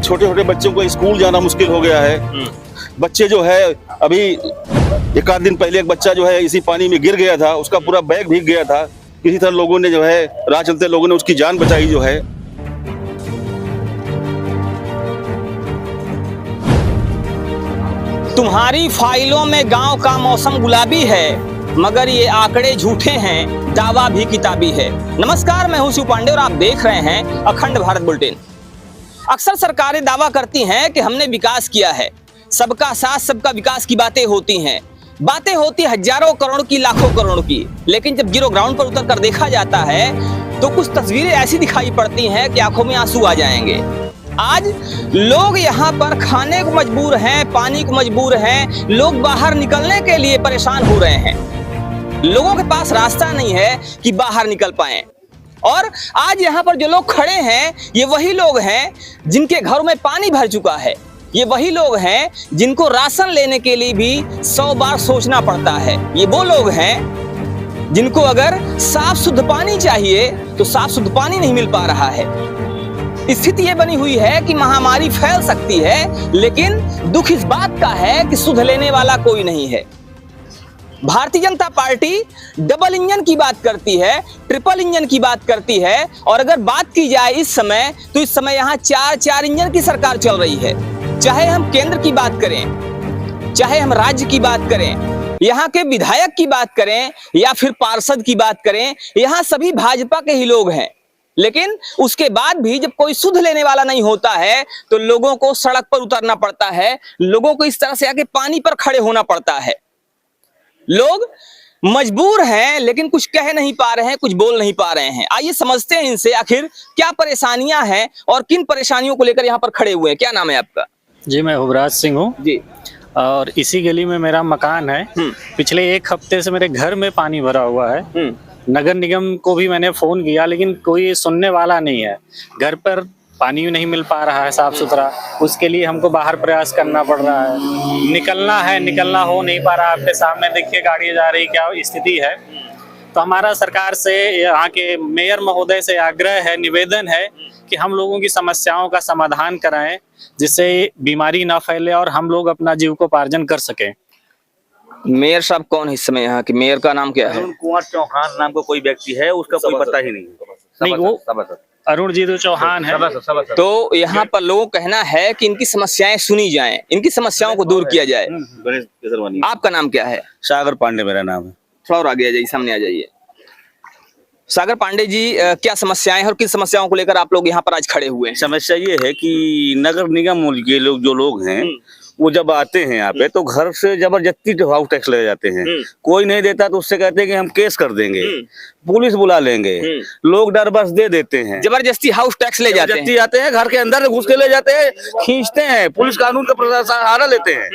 छोटे छोटे बच्चों को स्कूल जाना मुश्किल हो गया है। बच्चे जो है अभी एक आध दिन पहले एक बच्चा जो है इसी पानी में गिर गया था, उसका पूरा बैग भीग गया था। किसी तरह लोगों ने जो है राह चलते लोगों ने उसकी जान बचाई जो है। तुम्हारी फाइलों में गांव का मौसम गुलाबी है, मगर ये आंकड़े झूठे हैं, दावा भी किताबी है। नमस्कार, मैं हूं शिव पांडे और आप देख रहे हैं अखंड भारत बुलेटिन। अक्सर सरकारें दावा करती हैं कि हमने विकास किया है, सबका साथ सबका विकास की बातें होती हैं। बातें होती हजारों करोड़ की, लाखों करोड़ की, लेकिन जब जीरो ग्राउंड पर उतर कर देखा जाता है तो कुछ तस्वीरें ऐसी दिखाई पड़ती हैं कि आंखों में आंसू आ जाएंगे। आज लोग यहाँ पर खाने को मजबूर हैं, पानी को मजबूर हैं, लोग बाहर निकलने के लिए परेशान हो रहे हैं। लोगों के पास रास्ता नहीं है कि बाहर निकल पाएं। और आज यहाँ पर जो लोग खड़े हैं, ये वही लोग हैं जिनके घरों में पानी भर चुका है। ये वही लोग हैं जिनको राशन लेने के लिए भी 100 बार सोचना पड़ता है। ये वो लोग हैं जिनको अगर साफ शुद्ध पानी चाहिए तो साफ शुद्ध पानी नहीं मिल पा रहा है। स्थिति ये बनी हुई है कि महामारी फैल सकती है, लेकिन दुख इस बात का है कि सुध लेने वाला कोई नहीं है। Bharatiya Janata party double engine की बात करती है, ट्रिपल इंजन की बात करती है, और अगर बात की जाए इस समय तो इस समय यहाँ 4 इंजन की सरकार चल रही है। चाहे हम केंद्र की बात करें, चाहे हम राज्य की बात करें, यहाँ के विधायक की बात करें या फिर पार्षद की बात करें, यहाँ सभी भाजपा के ही लोग हैं। लेकिन उसके बाद भी जब कोई सुध लेने वाला नहीं होता है तो लोगों को सड़क पर उतरना पड़ता है, लोगों को इस तरह से आके पानी पर खड़े होना पड़ता है। लोग मजबूर हैं, लेकिन कुछ कह नहीं पा रहे हैं, कुछ बोल नहीं पा रहे हैं। आइए समझते हैं इनसे आखिर क्या परेशानियां हैं और किन परेशानियों को लेकर यहाँ पर खड़े हुए हैं। क्या नाम है आपका? जी, मैं युवराज सिंह हूँ जी, और इसी गली में मेरा मकान है। पिछले 1 हफ्ते से मेरे घर में पानी भरा हुआ है। नगर निगम को भी मैंने फोन किया, लेकिन कोई सुनने वाला नहीं है। घर पर पानी नहीं मिल पा रहा है साफ सुथरा, उसके लिए हमको बाहर प्रयास करना पड़ रहा है। निकलना हो नहीं पा रहा। आपके सामने देखिए गाड़ियाँ जा रही, क्या स्थिति है। तो हमारा सरकार से, यहाँ के मेयर महोदय से आग्रह है, निवेदन है कि हम लोगों की समस्याओं का समाधान कराएं, जिससे बीमारी ना फैले और हम लोग अपना जीविकोपार्जन कर सकें। मेयर साहब कौन है इस समय यहाँ के? मेयर का नाम क्या है? अरुण कुमार चौहान नाम का कोई व्यक्ति है, उसका कोई पता ही नहीं। वो अरुण जी तो चौहान है। तो यहाँ पर लोगों का कहना है कि इनकी समस्याएं सुनी जाएं, इनकी समस्याओं को दूर किया जाए। आपका नाम क्या है? सागर पांडे मेरा नाम है। थोड़ा और आगे आ जाइए, सामने आ जाइए। सागर पांडे जी, क्या समस्याएं हैं और किन समस्याओं को लेकर आप लोग यहाँ पर आज खड़े हुए हैं? समस्या ये है कि नगर निगम के लोग, जो लोग हैं, वो जब आते हैं यहाँ पे तो घर से जबरदस्ती हाउस टैक्स ले जाते हैं। कोई नहीं देता तो उससे कहते हैं कि हम केस कर देंगे, पुलिस बुला लेंगे। लोग डर बस दे देते हैं, जबरदस्ती हाउस टैक्स ले जाते हैं, घर के अंदर घुस के ले जाते हैं, खींचते हैं, पुलिस कानून का सहारा लेते हैं।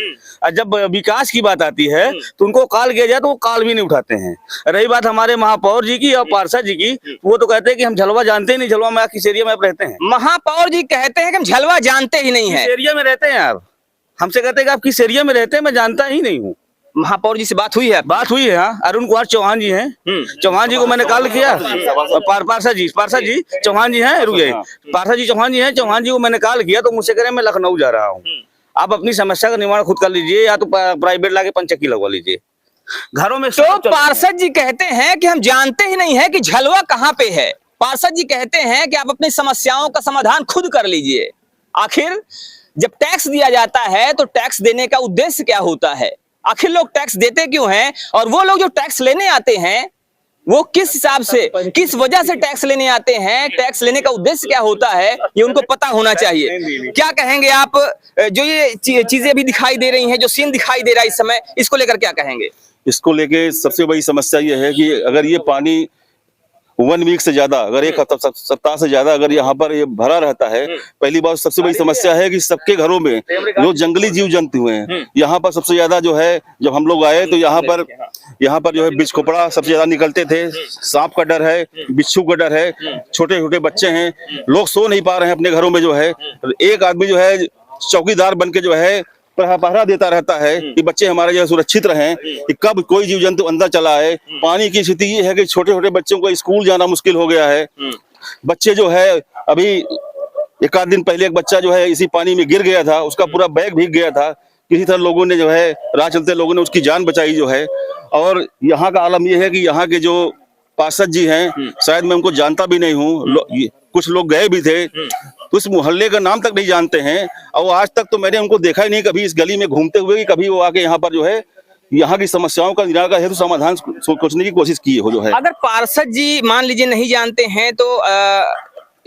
और जब विकास की बात आती है तो उनको कॉल किया जाए तो वो कॉल भी नहीं उठाते हैं। रही बात हमारे महापौर जी की और पार्षद जी की, वो तो कहते हैं कि हम झलवा जानते ही नहीं, झलवा में किस एरिया में आप रहते हैं। महापौर जी कहते हैं कि हम झलवा जानते ही नहीं है। किस एरिया में रहते हैं आप? हमसे कहते हैं कि आप किस एरिया में रहते हैं, मैं जानता ही नहीं हूँ। महापौर जी से बात हुई है? बात हुई है, हाँ। अरुण कुमार चौहान जी हैं। चौहान जी को मैंने कॉल किया। पार्षद जी चौहान जी हैं, रुकिए। पार्षद जी चौहान जी हैं। चौहान जी को मैंने कॉल किया तो मुझसे कह रहे हैं मैं लखनऊ जा रहा हूँ, आप अपनी समस्या का निवारण खुद कर लीजिए या तो प्राइवेट लाके पंचक्की लगवा लीजिए घरों में। तो पार्षद जी कहते हैं कि हम जानते ही नहीं है कि झलवा कहाँ पे है। पार्षद जी कहते हैं कि आप अपनी समस्याओं का समाधान खुद कर लीजिए। आखिर जब टैक्स दिया जाता है तो टैक्स देने का उद्देश्य क्या होता है? आखिर लोग टैक्स देते क्यों हैं? और वो लोग जो टैक्स लेने आते हैं वो किस हिसाब से, किस वजह से टैक्स लेने आते हैं? टैक्स लेने का उद्देश्य क्या होता है, ये उनको पता होना चाहिए। क्या कहेंगे आप, जो ये चीजें भी दिखाई दे रही हैं, जो सीन दिखाई दे रहा है इस समय, इसको लेकर क्या कहेंगे? इसको लेके सबसे बड़ी समस्या ये है कि अगर ये पानी 1 वीक से ज्यादा, अगर 1 सप्ताह से ज्यादा अगर यहाँ पर ये भरा रहता है, पहली बात सबसे बड़ी समस्या है कि सबके घरों में जो जंगली जीव जंतु हैं, यहाँ पर सबसे ज्यादा जो है, जब हम लोग आए तो यहाँ पर जो है बिच खोपड़ा सबसे ज्यादा निकलते थे। सांप का डर है, बिच्छू का डर है, छोटे छोटे बच्चे हैं, लोग सो नहीं पा रहे हैं अपने घरों में। जो है एक आदमी जो है चौकीदार बन के जो है पहरा देता रहता है कि बच्चे हमारे जो सुरक्षित रहें, कि कब कोई जीव जंतु अंदर चला आए। पानी की स्थिति ये है कि छोटे छोटे बच्चों को स्कूल जाना मुश्किल हो गया है। बच्चे जो है अभी एक आध दिन पहले एक बच्चा जो है इसी पानी में गिर गया था, उसका पूरा बैग भीग गया था। किसी तरह लोगों ने जो है, राह चलते लोगों ने उसकी जान बचाई जो है। और यहाँ का आलम यह है कि यहाँ के जो पार्षद जी हैं, शायद मैं उनको जानता भी नहीं हूँ, कुछ लोग गए भी थे तो इस मोहल्ले का नाम तक नहीं जानते हैं। और आज तक तो मैंने उनको देखा ही नहीं कभी इस गली में घूमते हुए, कि कभी वो आके यहाँ पर जो है यहाँ की समस्याओं का निराकरण हेतु समाधान सोचने की कोशिश की हो जो है। अगर पार्षद जी मान लीजिए नहीं जानते हैं तो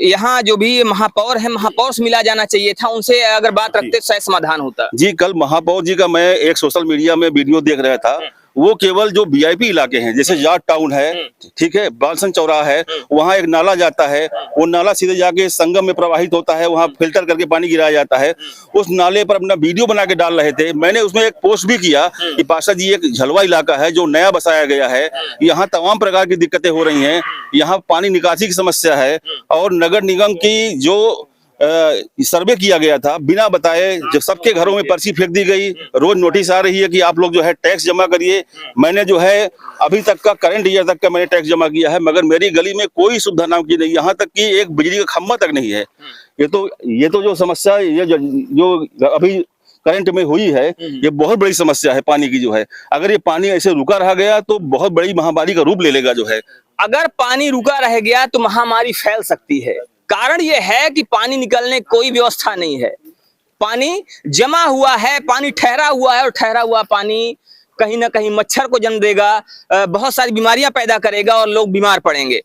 यहाँ जो भी महापौर है, महापौर से मिला जाना चाहिए था, उनसे अगर बात रखते तो शायद समाधान होता। जी, कल महापौर जी का मैं एक सोशल मीडिया में वीडियो देख रहा था। वो केवल जो वीआईपी इलाके हैं, जैसे जाट टाउन है, ठीक है, बालसन चौराहा है, वहाँ एक नाला जाता है, वो नाला सीधे जाके संगम में प्रवाहित होता है, वहाँ फिल्टर करके पानी गिराया जाता है। उस नाले पर अपना वीडियो बना के डाल रहे थे। मैंने उसमें एक पोस्ट भी किया कि पार्षद जी, एक झलवा इलाका है जो नया बसाया गया है, यहाँ तमाम प्रकार की दिक्कतें हो रही हैं, यहाँ पानी निकासी की समस्या है। और नगर निगम की जो सर्वे किया गया था, बिना बताए जो सबके घरों में पर्ची फेंक दी गई। रोज नोटिस आ रही है कि आप लोग जो है टैक्स जमा करिए। मैंने जो है अभी तक का करंट ईयर तक का मैंने टैक्स जमा किया है, मगर मेरी गली में कोई सुविधा नाम की नहीं, यहाँ तक कि एक बिजली का खंभा तक नहीं है। ये तो जो समस्या ये जो अभी करंट में हुई है, ये बहुत बड़ी समस्या है पानी की जो है। अगर ये पानी ऐसे रुका रहा गया तो बहुत बड़ी महामारी का रूप ले लेगा जो है। अगर पानी रुका रह गया तो महामारी फैल सकती है। कारण यह है कि पानी निकलने की कोई व्यवस्था नहीं है, पानी जमा हुआ है, पानी ठहरा हुआ है, और ठहरा हुआ पानी कहीं ना कहीं मच्छर को जन्म देगा, बहुत सारी बीमारियां पैदा करेगा और लोग बीमार पड़ेंगे।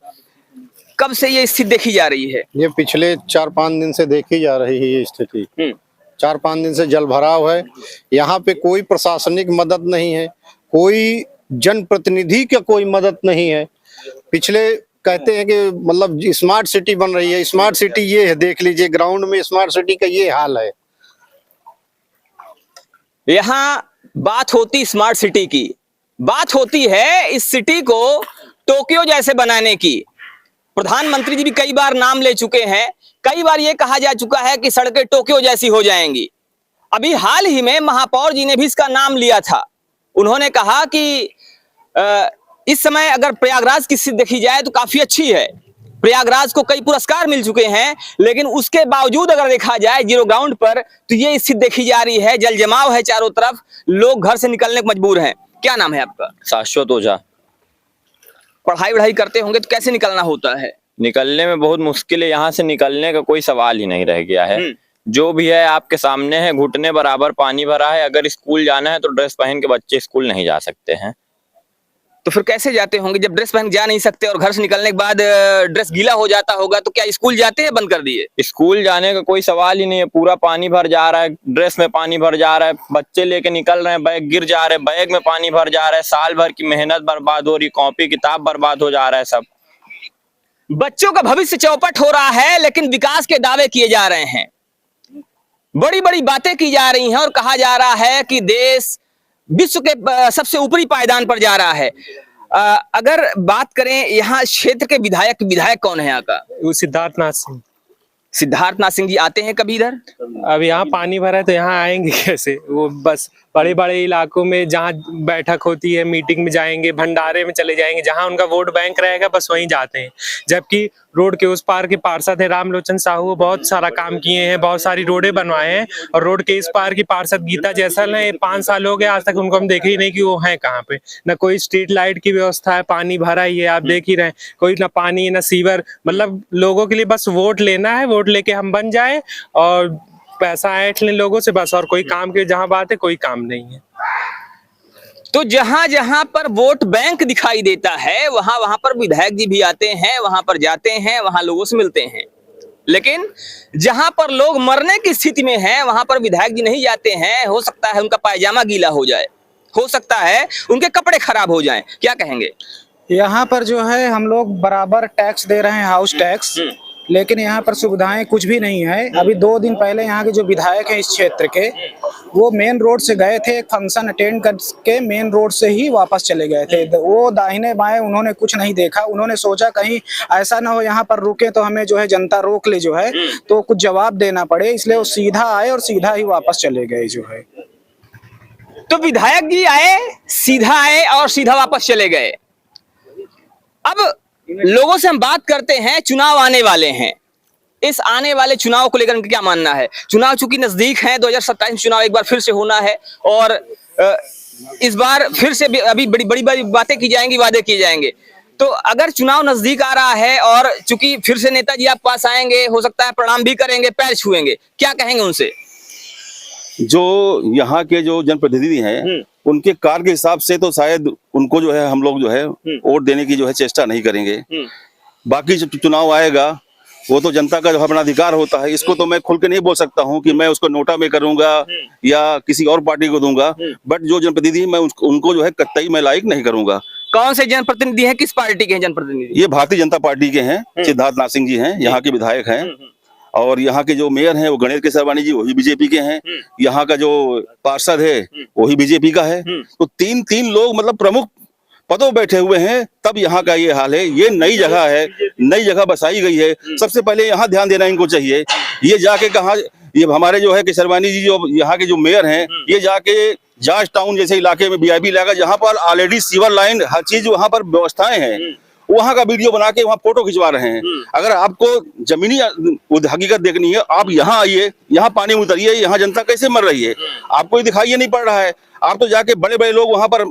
कब से ये स्थिति देखी जा रही है? ये पिछले 4-5 दिन से देखी जा रही है ये स्थिति। 4-5 दिन से जल भराव है। यहाँ पे कोई प्रशासनिक मदद नहीं है, कोई जनप्रतिनिधि का कोई मदद नहीं है। पिछले कहते हैं कि मतलब स्मार्ट सिटी बन रही है, स्मार्ट सिटी ये है, देख लीजिए ग्राउंड में स्मार्ट सिटी का ये हाल है। यहाँ बात होती स्मार्ट सिटी की, बात होती है इस सिटी को टोक्यो जैसे बनाने की। प्रधानमंत्री जी भी कई बार नाम ले चुके हैं, कई बार ये कहा जा चुका है कि सड़कें टोक्यो जैसी हो जाएंगी। अभी हाल ही में महापौर जी ने भी इसका नाम लिया था। उन्होंने कहा कि इस समय अगर प्रयागराज की स्थिति देखी जाए तो काफी अच्छी है, प्रयागराज को कई पुरस्कार मिल चुके हैं, लेकिन उसके बावजूद अगर देखा जाए जीरो ग्राउंड पर तो ये स्थिति देखी जा रही है, जल जमाव है चारों तरफ, लोग घर से निकलने को मजबूर हैं। क्या नाम है आपका? शाश्वत ओझा। पढ़ाई वढ़ाई करते होंगे तो कैसे निकलना होता है? निकलने में बहुत मुश्किल है, यहाँ से निकलने का कोई सवाल ही नहीं रह गया है। जो भी है आपके सामने है, घुटने बराबर पानी भरा है। अगर स्कूल जाना है तो ड्रेस पहन के बच्चे स्कूल नहीं जा सकते हैं। तो फिर कैसे जाते होंगे? जब ड्रेस पहन जा नहीं सकते और घर से निकलने के बाद ड्रेस गीला हो जाता होगा तो क्या स्कूल जाते हैं? बंद कर दिए? स्कूल जाने का कोई सवाल ही नहीं है, पूरा पानी भर जा रहा है, ड्रेस में पानी भर जा रहा है, बच्चे लेके निकल रहे हैं, बैग गिर जा रहे हैं, बैग में पानी भर जा रहा है, साल भर की मेहनत बर्बाद हो रही, कॉपी किताब बर्बाद हो जा रहा है। सब बच्चों का भविष्य चौपट हो रहा है, लेकिन विकास के दावे किए जा रहे हैं, बड़ी बड़ी बातें की जा रही हैं और कहा जा रहा है कि देश विश्व के सबसे ऊपरी पायदान पर जा रहा है। अगर बात करें यहाँ क्षेत्र के विधायक कौन है यहाँ का? वो सिद्धार्थनाथ सिंह। सिद्धार्थनाथ सिंह जी आते हैं कभी इधर? अब यहाँ पानी भरा है तो यहाँ आएंगे कैसे? वो बस बड़े बड़े इलाकों में जहाँ बैठक होती है, मीटिंग में जाएंगे, भंडारे में चले जाएंगे, जहाँ उनका वोट बैंक रहेगा बस वहीं जाते हैं। जबकि रोड के उस पार के पार्षद है रामलोचन साहू, वो बहुत सारा काम किए हैं, बहुत सारी रोडें बनवाए हैं। और रोड के इस पार की पार्षद गीता जैसल है, 5 साल हो गए आज तक उनको हम देखे ही नहीं कि वो है कहाँ पे। न कोई स्ट्रीट लाइट की व्यवस्था है, पानी भरा ही है, आप देख ही रहे, कोई ना पानी ना सीवर। मतलब लोगों के लिए बस वोट लेना है, वोट लेके हम बन जाए और पैसा ऐंठ लें लोगों से बस, और कोई काम की जहां बात है कोई काम नहीं है। तो जहां जहां पर वोट बैंक दिखाई देता है वहां वहां पर विधायक जी भी आते हैं, वहां पर जाते हैं, वहां लोगों से मिलते हैं। लेकिन जहां पर लोग मरने की स्थिति में हैं वहां पर विधायक जी नहीं जाते हैं। हो सकता है उनका पायजामा गीला हो जाए, हो सकता है उनके कपड़े खराब हो जाएं। क्या कहेंगे? यहाँ पर जो है हम लोग बराबर टैक्स दे रहे हैं, हाउस टैक्स, लेकिन यहाँ पर सुविधाएं कुछ भी नहीं है। अभी 2 दिन पहले यहाँ के जो विधायक हैं इस क्षेत्र के, वो मेन रोड से गए थे, एक फंक्शन अटेंड करके मेन रोड से ही वापस चले गए थे। वो दाहिने बाएं उन्होंने कुछ नहीं देखा। उन्होंने सोचा कहीं ऐसा ना हो यहाँ पर रुके तो हमें जो है जनता रोक ले जो है, तो कुछ जवाब देना पड़े, इसलिए वो सीधा आए और सीधा ही वापस चले गए जो है। तो विधायक जी आए और सीधा वापस चले गए। अब लोगों से हम बात करते हैं, चुनाव आने वाले हैं, इस आने वाले चुनाव को लेकर इनका क्या मानना है? चुनाव चूंकि नजदीक है, 2027 में चुनाव एक बार फिर से होना है और इस बार फिर से अभी बड़ी बड़ी बड़ी बातें की जाएंगी, वादे किए जाएंगे। तो अगर चुनाव नजदीक आ रहा है और चूंकि फिर से नेताजी आप पास आएंगे, हो सकता है प्रणाम भी करेंगे, पैर छुएंगे, क्या कहेंगे उनसे? जो यहाँ के जो जनप्रतिनिधि हैं उनके कार्य के हिसाब से तो शायद उनको जो है हम लोग जो है वोट देने की जो है चेष्टा नहीं करेंगे। बाकी जो चुनाव आएगा वो तो जनता का जो अपना अधिकार होता है, इसको तो मैं खुल के नहीं बोल सकता हूँ कि मैं उसको नोटा में करूंगा या किसी और पार्टी को दूंगा। बट जो जनप्रतिनिधि मैं उनको जो है कतई मैं लाइक नहीं करूंगा। कौन से जनप्रतिनिधि हैं, किस पार्टी के हैं जनप्रतिनिधि? ये भारतीय जनता पार्टी के हैं, सिद्धार्थ नाथ सिंह जी हैं, यहाँ के विधायक हैं। और यहाँ के जो मेयर हैं वो गणेश केसरवानी जी, वही बीजेपी के हैं। यहाँ का जो पार्षद है वही बीजेपी का है। तो तीन लोग मतलब प्रमुख पदों बैठे हुए हैं, तब यहाँ का ये हाल है। ये नई जगह है, नई जगह बसाई गई है, सबसे पहले यहाँ ध्यान देना इनको चाहिए। ये जाके कहा, ये हमारे जो है केसरवानी जी जो यहाँ के जो मेयर हैं, ये जाके जाज टाउन जैसे इलाके में वीआईपी इलाका जहाँ पर ऑलरेडी सीवर लाइन हर चीज वहाँ पर व्यवस्थाएं हैं, वहाँ का वीडियो बना के वहाँ फोटो खिंचवा रहे हैं। अगर आपको जमीनी हकीकत देखनी है, आप यहाँ आइए, यहाँ पानी में उतरिए, यहाँ जनता कैसे मर रही है आपको दिखाई नहीं पड़ रहा है। आप तो जाके बड़े बड़े लोग वहाँ पर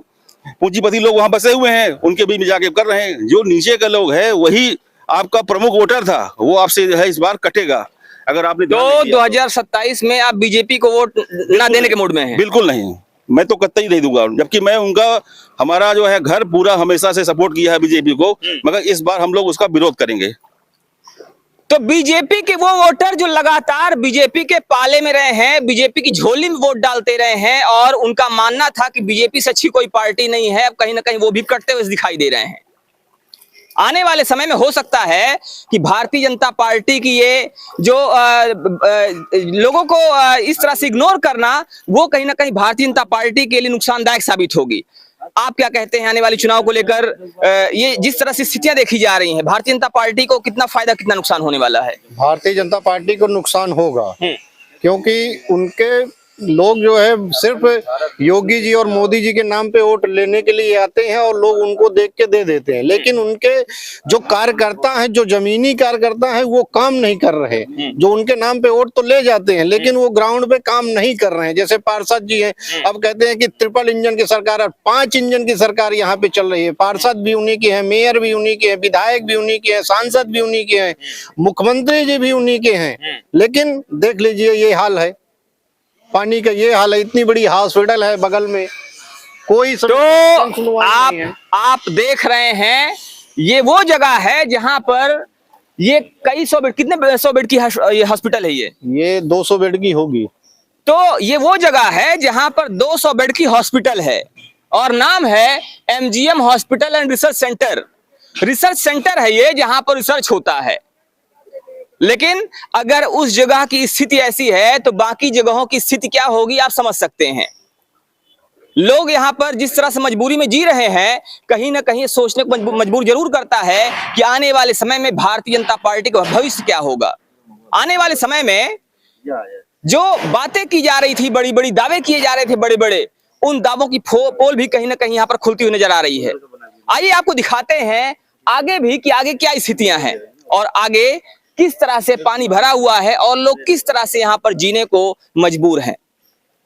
पूंजीपति लोग वहाँ बसे हुए हैं, उनके बीच में जाके कर रहे हैं। जो नीचे का लोग है वही आपका प्रमुख वोटर था, वो आपसे जो है इस बार कटेगा। अगर आपने तो 2027 में आप बीजेपी को वोट ना देने के मूड में हैं? बिल्कुल नहीं, मैं तो कतई नहीं दूंगा। जबकि मैं उनका हमारा जो है घर पूरा हमेशा से सपोर्ट किया है बीजेपी को, मगर इस बार हम लोग उसका विरोध करेंगे। तो बीजेपी के वो वोटर जो लगातार बीजेपी के पाले में रहे हैं, बीजेपी की झोली में वोट डालते रहे हैं और उनका मानना था कि बीजेपी से अच्छी कोई पार्टी नहीं है, अब कहीं ना कहीं वो भी कटते हुए दिखाई दे रहे हैं। आने वाले समय में हो सकता है कि भारतीय जनता पार्टी की ये जो लोगों को इस तरह से इग्नोर करना, वो कहीं ना कहीं भारतीय जनता पार्टी के लिए नुकसानदायक साबित होगी। आप क्या कहते हैं आने वाले चुनाव को लेकर? ये जिस तरह से स्थितियां देखी जा रही हैं, भारतीय जनता पार्टी को कितना फायदा कितना नुकसान होने वाला है? भारतीय जनता पार्टी को नुकसान होगा, क्योंकि उनके लोग जो है सिर्फ योगी जी और मोदी जी के नाम पे वोट लेने के लिए आते हैं और लोग उनको देख के दे देते हैं। लेकिन उनके जो कार्यकर्ता हैं, जो जमीनी कार्यकर्ता हैं, वो काम नहीं कर रहे। जो उनके नाम पे वोट तो ले जाते हैं लेकिन वो ग्राउंड पे काम नहीं कर रहे हैं। जैसे पार्षद जी हैं, अब कहते हैं कि ट्रिपल इंजन की सरकार है, 5 इंजन की सरकार यहाँ पे चल रही है। पार्षद भी उन्हीं के हैं, मेयर भी उन्हीं के हैं, विधायक भी उन्हीं के हैं, सांसद भी उन्हीं के हैं, मुख्यमंत्री जी भी उन्हीं के हैं। लेकिन देख लीजिए ये हाल है, पानी का ये हाल है। इतनी बड़ी हॉस्पिटल है बगल में, कोई तो आप देख रहे हैं ये वो जगह है जहां पर ये कई सौ बेड, कितने 100 बेड की ये हॉस्पिटल है? ये 200 बेड की होगी। तो ये वो जगह है जहां पर 200 बेड की हॉस्पिटल है और नाम है MGM hospital and research centre. Research centre है ये, जहां पर रिसर्च होता है। लेकिन अगर उस जगह की स्थिति ऐसी है तो बाकी जगहों की स्थिति क्या होगी आप समझ सकते हैं। लोग यहां पर जिस तरह से मजबूरी में जी रहे हैं, कहीं ना कहीं सोचने को मजबूर जरूर करता है कि आने वाले समय में भारतीय जनता पार्टी का भविष्य क्या होगा। आने वाले समय में जो बातें की जा रही थी, बड़ी बड़ी दावे किए जा रहे थे बड़े बड़े, उन दावों की पोल भी कहीं ना कहीं यहाँ पर खुलती हुई नजर आ रही है। आइए आपको दिखाते हैं आगे भी कि आगे क्या स्थितियां हैं और आगे किस तरह से पानी भरा हुआ है और लोग किस तरह से यहाँ पर जीने को मजबूर हैं।